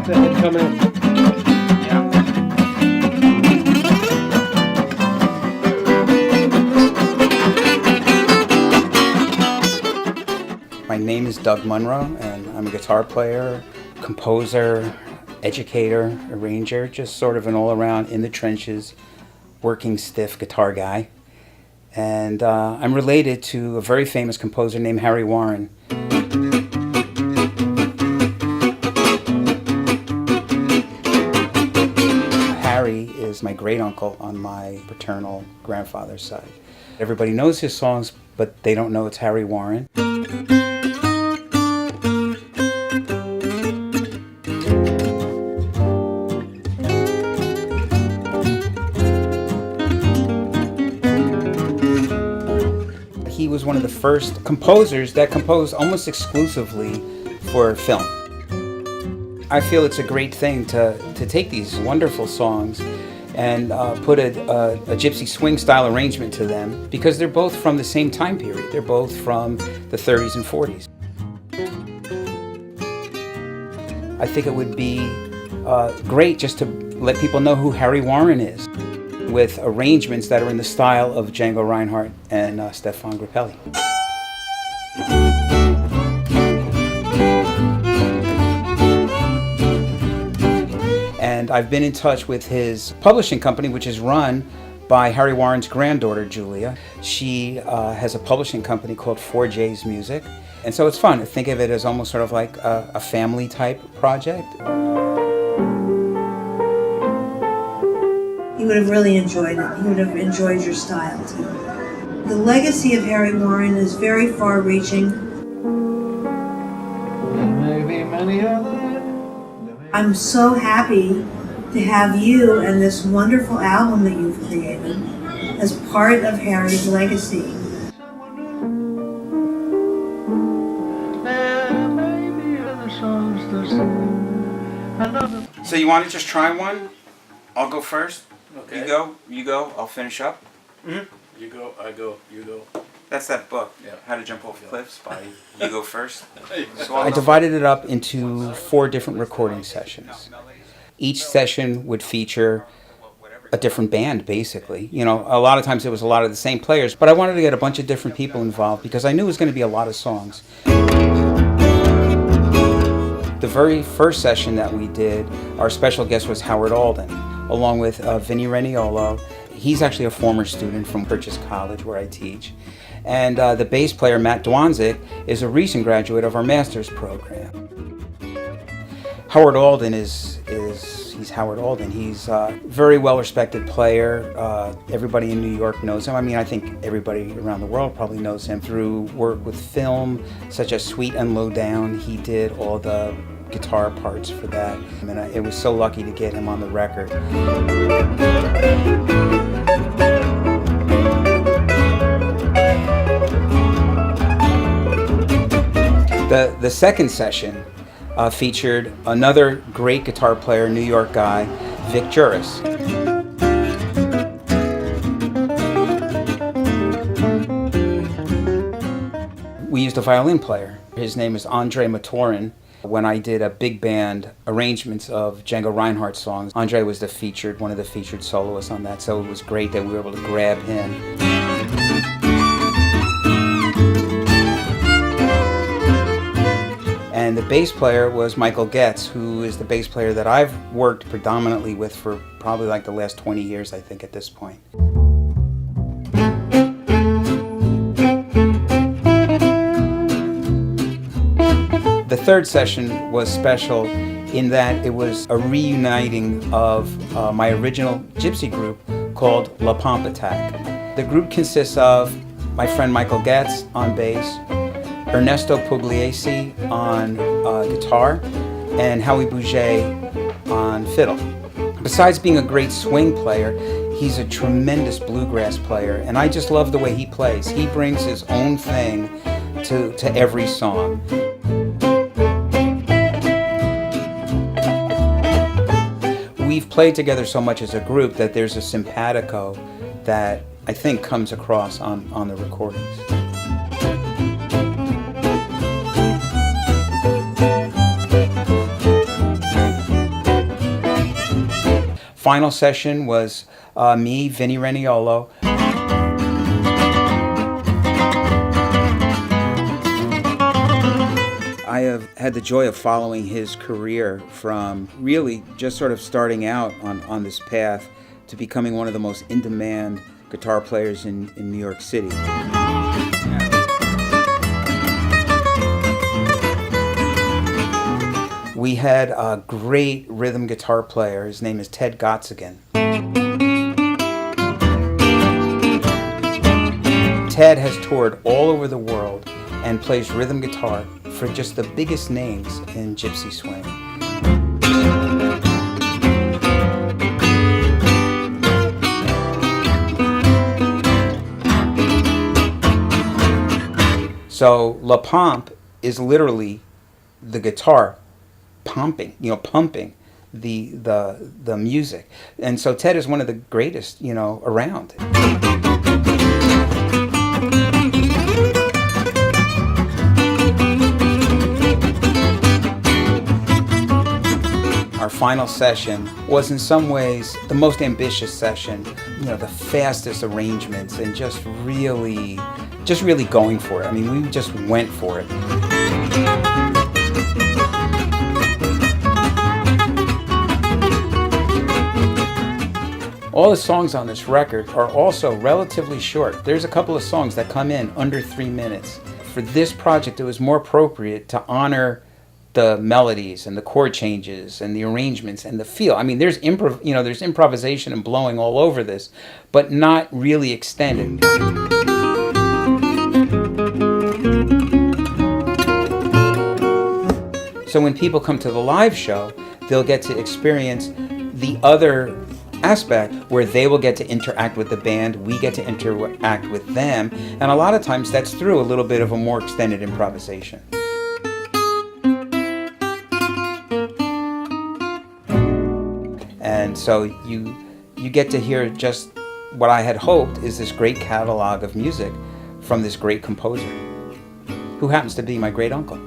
the head come out. My name is Doug Munro, and I'm a guitar player, composer, educator, arranger, just sort of an all-around in the trenches, working stiff guitar guy. And I'm related to a very famous composer named Harry Warren. Harry is my great uncle on my paternal grandfather's side. Everybody knows his songs, but they don't know it's Harry Warren. He was one of the first composers that composed almost exclusively for film. I feel it's a great thing to take these wonderful songs and put a gypsy swing style arrangement to them, because they're both from the same time period. They're both from the 30s and 40s. I think it would be great just to let people know who Harry Warren is, with arrangements that are in the style of Django Reinhardt and Stéphane Grappelli. And I've been in touch with his publishing company, which is run by Harry Warren's granddaughter, Julia. She has a publishing company called 4J's Music. And so it's fun to think of it as almost sort of like a family type project. He would have really enjoyed it. He would have enjoyed your style too. The legacy of Harry Warren is very far-reaching. I'm so happy to have you and this wonderful album that you've created as part of Harry's legacy. So you want to just try one? I'll go first. Okay. You go, I'll finish up. Mm-hmm. You go, I go, you go. That's that book, Yeah. How to Jump Off Cliffs by You Go First. So I divided it up into 4 different recording sessions. Each session would feature a different band, basically. You know, a lot of times it was a lot of the same players, but I wanted to get a bunch of different people involved because I knew it was going to be a lot of songs. The very first session that we did, our special guest was Howard Alden, along with Vinny Raniolo. He's actually a former student from Purchase College, where I teach. And the bass player, Matt Dwonszyk, is a recent graduate of our master's program. Howard Alden he's Howard Alden. He's a very well-respected player. Everybody in New York knows him. I mean, I think everybody around the world probably knows him through work with film, such as Sweet and Low Down. He did all the guitar parts for that. I mean, it was so lucky to get him on the record. The second session featured another great guitar player, New York guy, Vic Juris. We used a violin player. His name is Andrei Matorin. When I did a big band arrangements of Django Reinhardt songs, Andrei was one of the featured soloists on that, so it was great that we were able to grab him. And the bass player was Michael Goetz, who is the bass player that I've worked predominantly with for probably like the last 20 years, I think, at this point. The third session was special in that it was a reuniting of my original gypsy group called La Pompe Attack. The group consists of my friend Michael Goetz on bass, Ernesto Pugliese on guitar, and Howie Bujese on fiddle. Besides being a great swing player, he's a tremendous bluegrass player, and I just love the way he plays. He brings his own thing to every song. We've played together so much as a group that there's a simpatico that I think comes across on the recordings. final session was me, Vinny Raniolo. I have had the joy of following his career from really just sort of starting out on this path to becoming one of the most in-demand guitar players in New York City. We had a great rhythm guitar player. His name is Ted Gottsegen. Ted has toured all over the world and plays rhythm guitar for just the biggest names in gypsy swing. So La Pompe is literally the guitar pumping the music. And so Ted is one of the greatest, around. Our final session was in some ways the most ambitious session, the fastest arrangements and just really going for it. I mean, we just went for it. All the songs on this record are also relatively short. There's a couple of songs that come in under 3 minutes. For this project, it was more appropriate to honor the melodies and the chord changes and the arrangements and the feel. I mean, there's there's improvisation and blowing all over this, but not really extended. So when people come to the live show, they'll get to experience the other aspect where they will get to interact with the band, we get to interact with them, and a lot of times that's through a little bit of a more extended improvisation. And so you get to hear just what I had hoped is this great catalog of music from this great composer, who happens to be my great uncle.